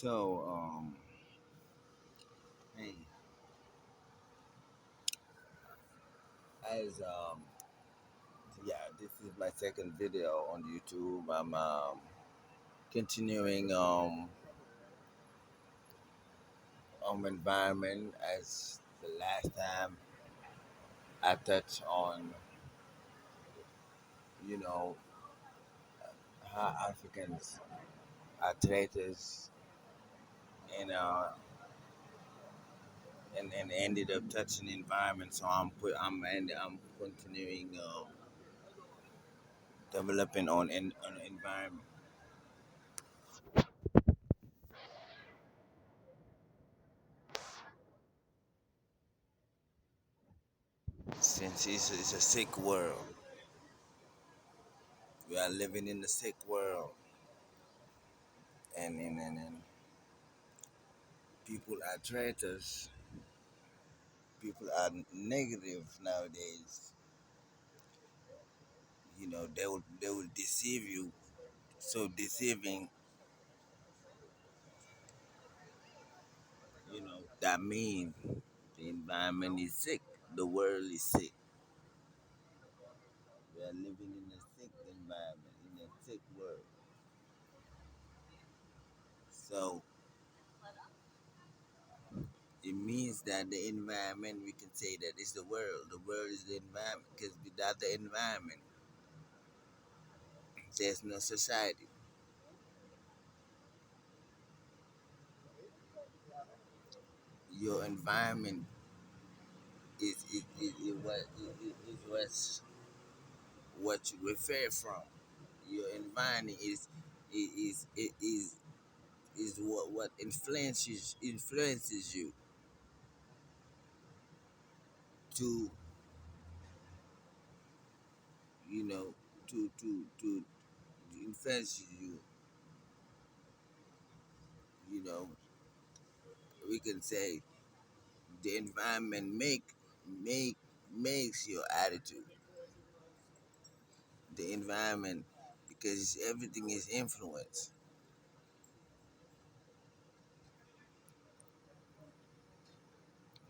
So, hey, as yeah, this is my second video on YouTube. I'm continuing environment as the last time I touched on, you know, how Africans are traitors, and and ended up touching the environment. So I'm continuing developing on environment since it's a sick world. We are living in a sick world, and people are traitors. People are negative nowadays. They will deceive you. So deceiving, that means the environment is sick. The world is sick. We are living in a sick environment, in a sick world. So it means that the environment, we can say that is the world. The world is the environment, because without the environment, there's no society. Your environment is what you refer from. Your environment is what influences you to you know to influence you. You know, we can say the environment make makes your attitude. The environment, because everything is influence.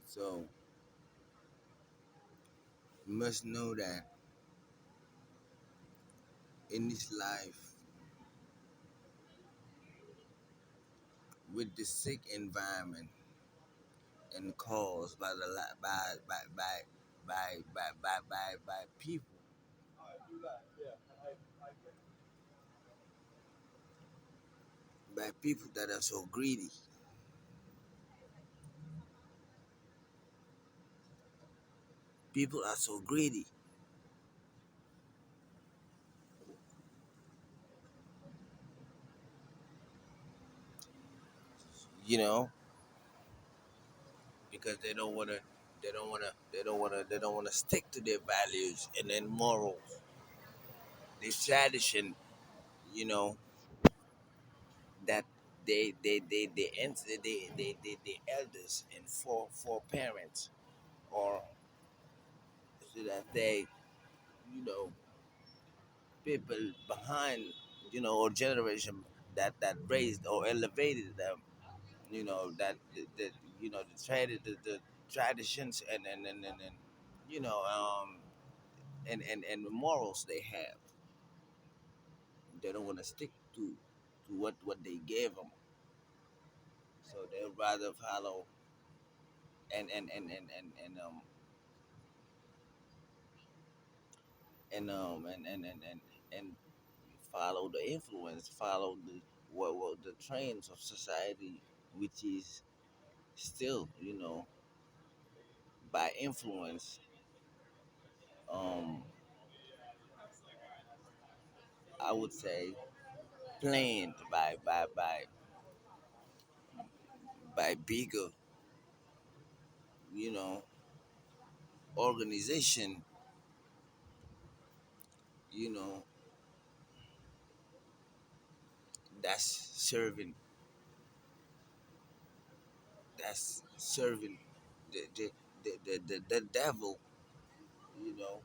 So you must know that in this life, with the sick environment and caused by the by people, by people that are so greedy. People are so greedy, you know, because they don't wanna stick to their values and then morals, their tradition, you know, that the elders and four parents, or should I say, you know, people behind, or generation that raised or elevated them, that the the traditions and you know and the morals they have. They don't want to stick to what they gave them, so they'd rather follow and follow the influence, follow what the trends of society, which is still, by influence, um I would say, planned by bigger, you know organization, you know that's serving that's serving the devil, you know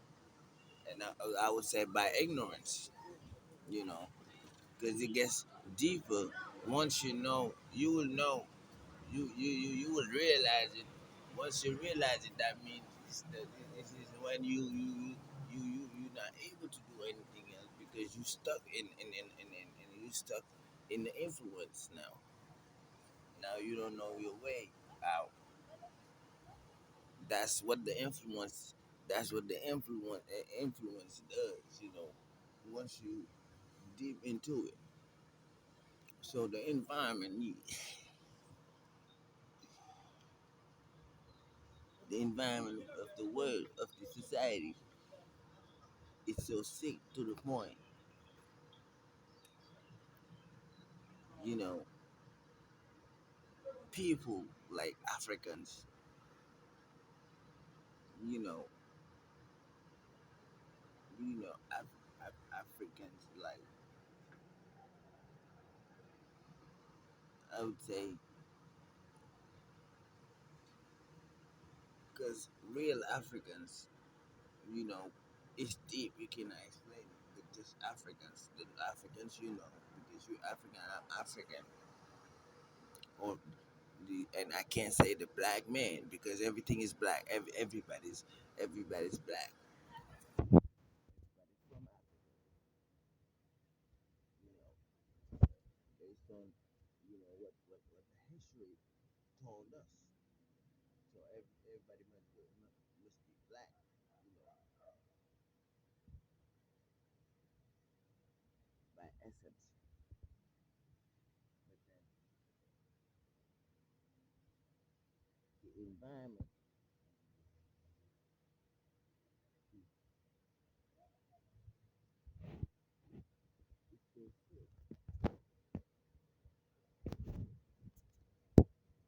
and I would say by ignorance, you know because it gets deeper Once you know, you will know. You will realize it. Once you realize it, that means this is when you're not able to do anything else because you stuck in you stuck in the influence now. Now you don't know your way out. That's what the influence. That's what the influence does. Once you deep into it. So the environment, the environment of the world, of the society, is so sick to the point. You know, people like Africans, you know, Africans like I would say, because real Africans, you know, it's deep. You cannot explain it. But just Africans, the Africans, because you're African, I'm African, or and I can't say the black man because everything is black. Everybody's black. Everybody's from Africa, you know, based on what the history told us. So everybody must be black, you know, by essence. But then the environment is so sick.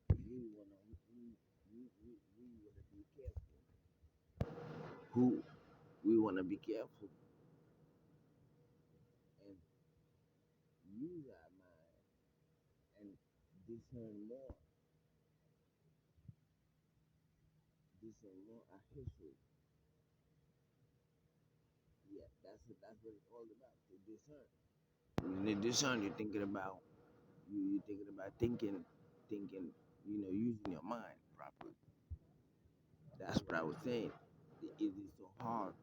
We wanna we wanna be careful. Who we wanna be careful and use our mind and discern more, discern more our history. Yeah, that's what it's all about. To discern. When you discern, you're thinking about thinking, using your mind properly. That's what I was saying. It is so hard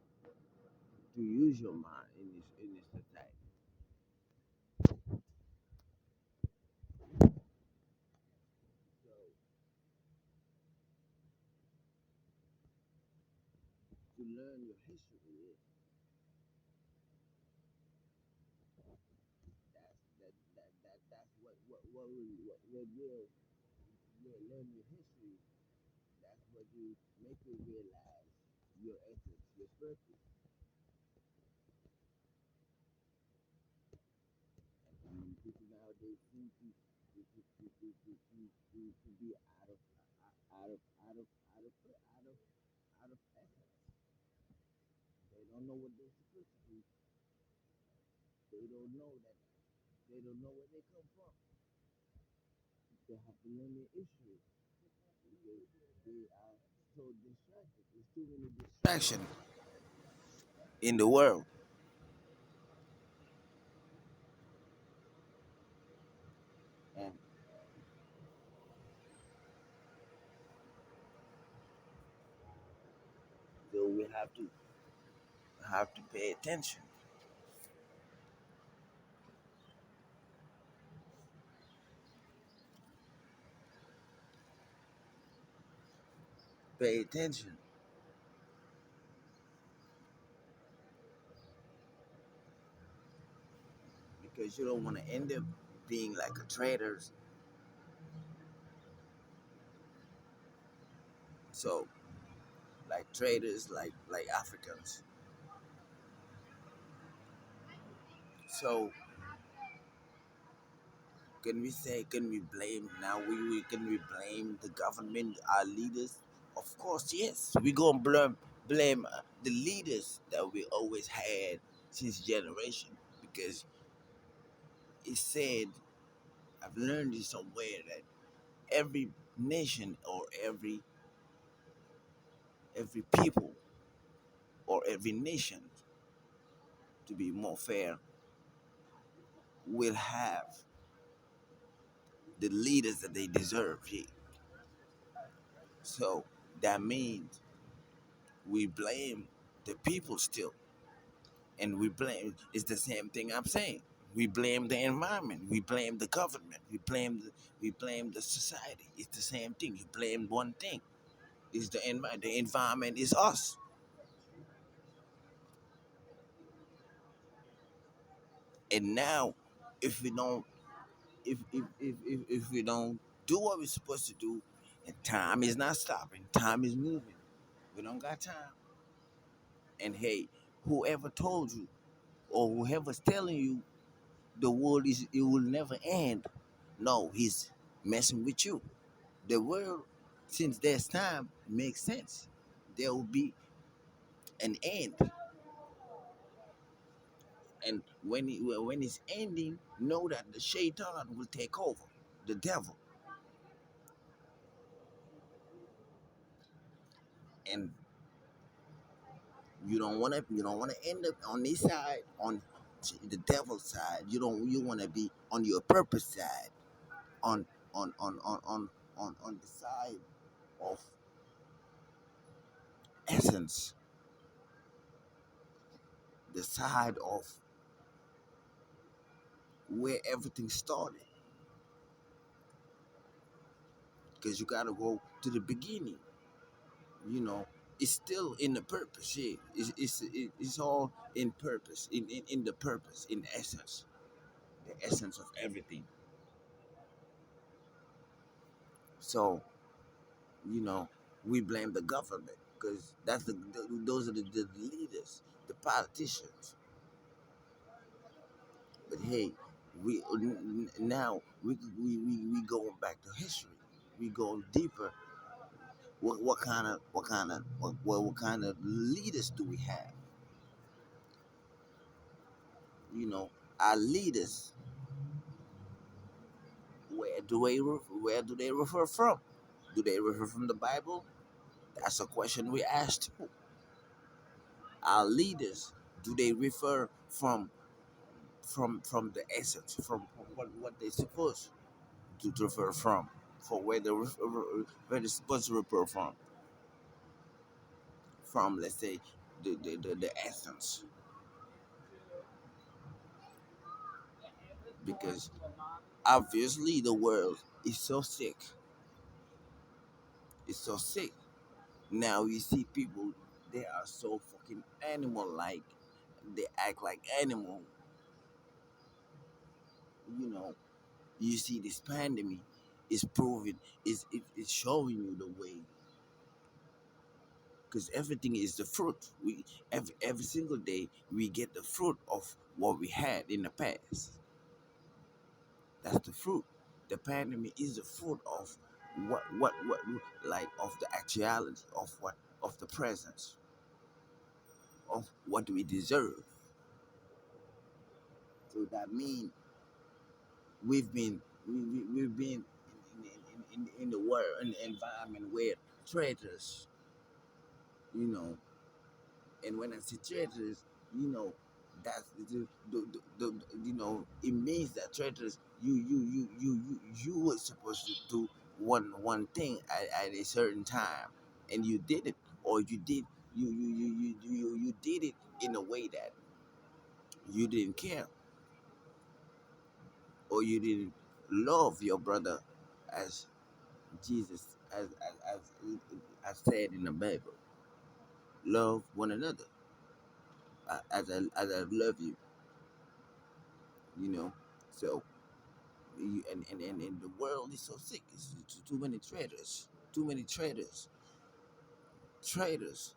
to use your mind in this society. So to learn your history, that's what will learn your history. That's what you make you realize your essence, your purpose. And people nowadays seem to be out of out of out of out of out of essence. They don't know what they're supposed to do. They don't know that. They don't know where they come from. They have to learn their history because they are so distracted. There's too many distractions in the world, and so we have to pay attention. Pay attention because you don't want to end up being like a traitors. So like traders, like Africans. So can we blame now? We can we blame the government, our leaders? Of course, yes. We gonna blame the leaders that we always had since generation because it said I've learned it somewhere that every nation or every people or every nation, to be more fair, will have the leaders that they deserve. Yeah. So that means we blame the people still, and we blame. It's the same thing I'm saying. We blame the environment. We blame the government. We blame the society. It's the same thing. You blame one thing. It's the environment. The environment is us. And now, if we don't, if we don't do what we're supposed to do, and time is not stopping. Time is moving. We don't got time. And hey, whoever told you or whoever's telling you the world is it will never end, no, he's messing with you. The world, since there's time, makes sense. There will be an end, and when it's ending, know that the shaitan will take over, the devil, and you don't want to end up on this side, on the devil's side. You want to be on your purpose side, on on the side of essence, the side of where everything started, because you got to go to the beginning. you know it's still in the purpose. Yeah, it's all in purpose, in the purpose, in essence, the essence of everything. So you know we blame the government because those are the leaders, the politicians. But hey, now we going back to history. We going deeper. What kind of leaders do we have? you know our leaders, where do they refer from? Do they refer from the Bible? That's a question we asked too. Our leaders, do they refer from the essence, from what they supposed to refer from where they supposed to refer from, let's say, the essence, because obviously the world is so sick. It's so sick. Now you see people, they are so fucking animal like. They act like animal. You know, you see this pandemic is proving, is showing you the way, because everything is the fruit. We every single day we get the fruit of what we had in the past. That's the fruit. The pandemic is the fruit of what like of the actuality of what of the presence of what we deserve. So that means we've been in the world, in the environment where traitors, you know, and when I say traitors, you know, that's it means that traitors, you were supposed to do one thing at a certain time, and you did it, or you did it in a way that you didn't care, or you didn't love your brother as Jesus, as said in the Bible, love one another as I love you, you know. So and the world is so sick. It's too many traitors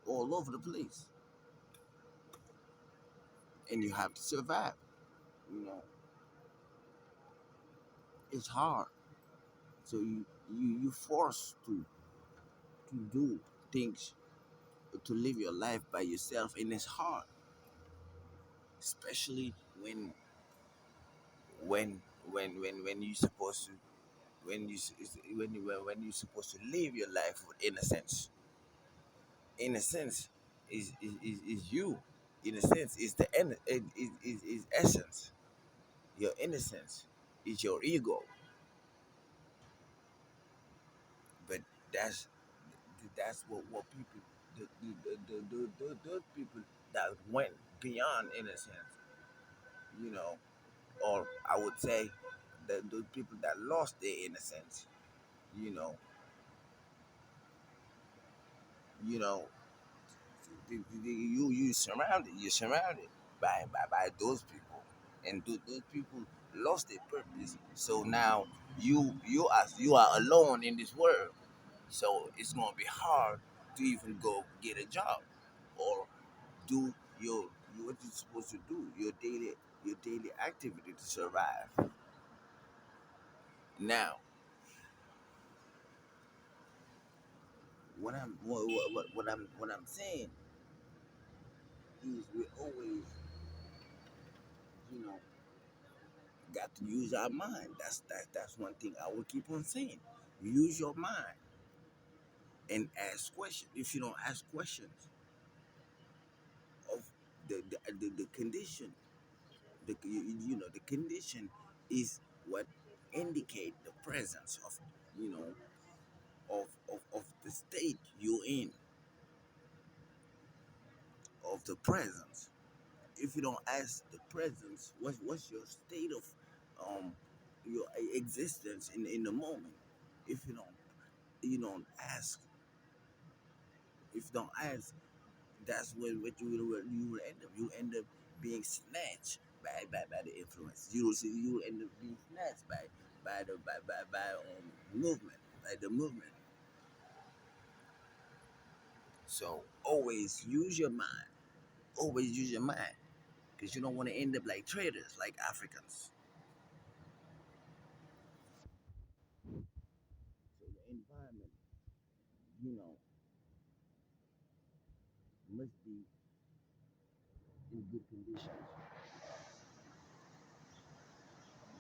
all over the place, and you have to survive. You know, it's hard. So you forced to do things, to live your life by yourself, and it's hard, especially when when you supposed to when you supposed to live your life with innocence. Innocence is you. Innocence is is essence. Your innocence is your ego. That's that's what people those people that went beyond innocence, you know, or I would say that those people that lost their innocence, you know, you know, you're surrounded by those people, and those people lost their purpose. So now you are alone in this world. So it's gonna be hard to even go get a job or do what you're supposed to do, your daily activity to survive. Now, what I'm saying is we always, you know, got to use our mind. That's one thing I will keep on saying. Use your mind and ask questions. If you don't ask questions of the condition, you know, the condition is what indicate the presence of, you know, of the state you're in, of the presence. If you don't ask the presence, what's your state of um your existence in the moment? If you don't ask, if you don't ask, that's what you will end up. You end up being snatched by the influence. You will end up being snatched by movement, by the movement. So always use your mind. Always use your mind, because you don't want to end up like traitors, like Africans. So the environment, you know, must be in good conditions.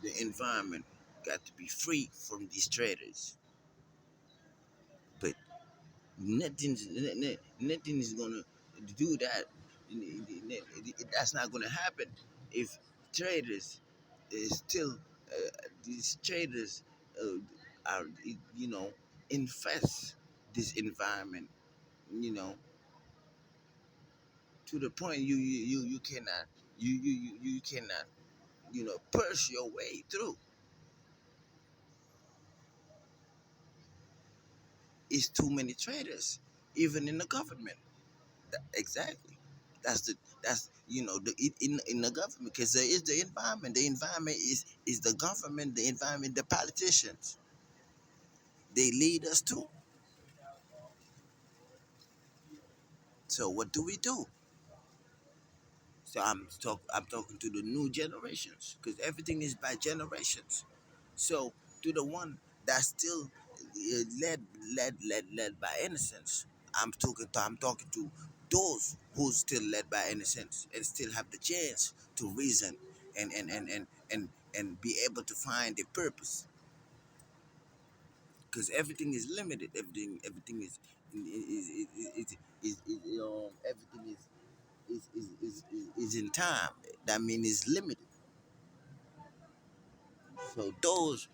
The environment got to be free from these traitors. But nothing is gonna do that. That's not gonna happen if traders is still these traders uh, are, you know, infest this environment, you know, to the point you cannot you cannot, you know, push your way through. It's too many traders, even in the government. Exactly. That's the that's you know the in the government, because there is the environment. The environment is the government. The environment, the politicians. They lead us too. So what do we do? So I'm talking to the new generations, because everything is by generations. So to the one that's still led by innocence, I'm talking to those who still led by innocence and still have the chance to reason and be able to find a purpose, because everything is limited. Everything is everything is in time. That means it's limited. So those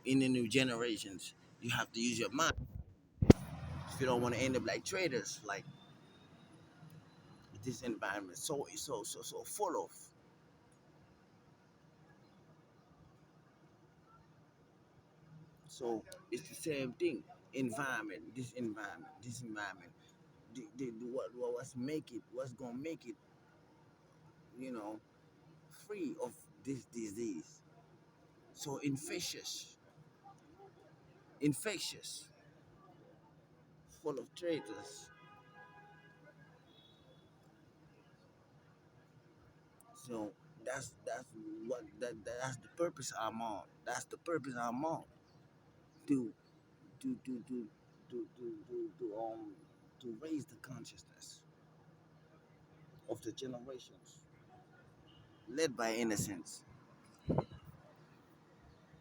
in the new generations, you have to use your mind if you don't want to end up like traders, like this environment so full of. So it's the same thing. This environment, what's gonna make it, you know, free of this disease. So infectious, full of traitors. So that's that's the purpose I'm on. That's the purpose I'm on. To to to to to raise the consciousness of the generations led by innocence.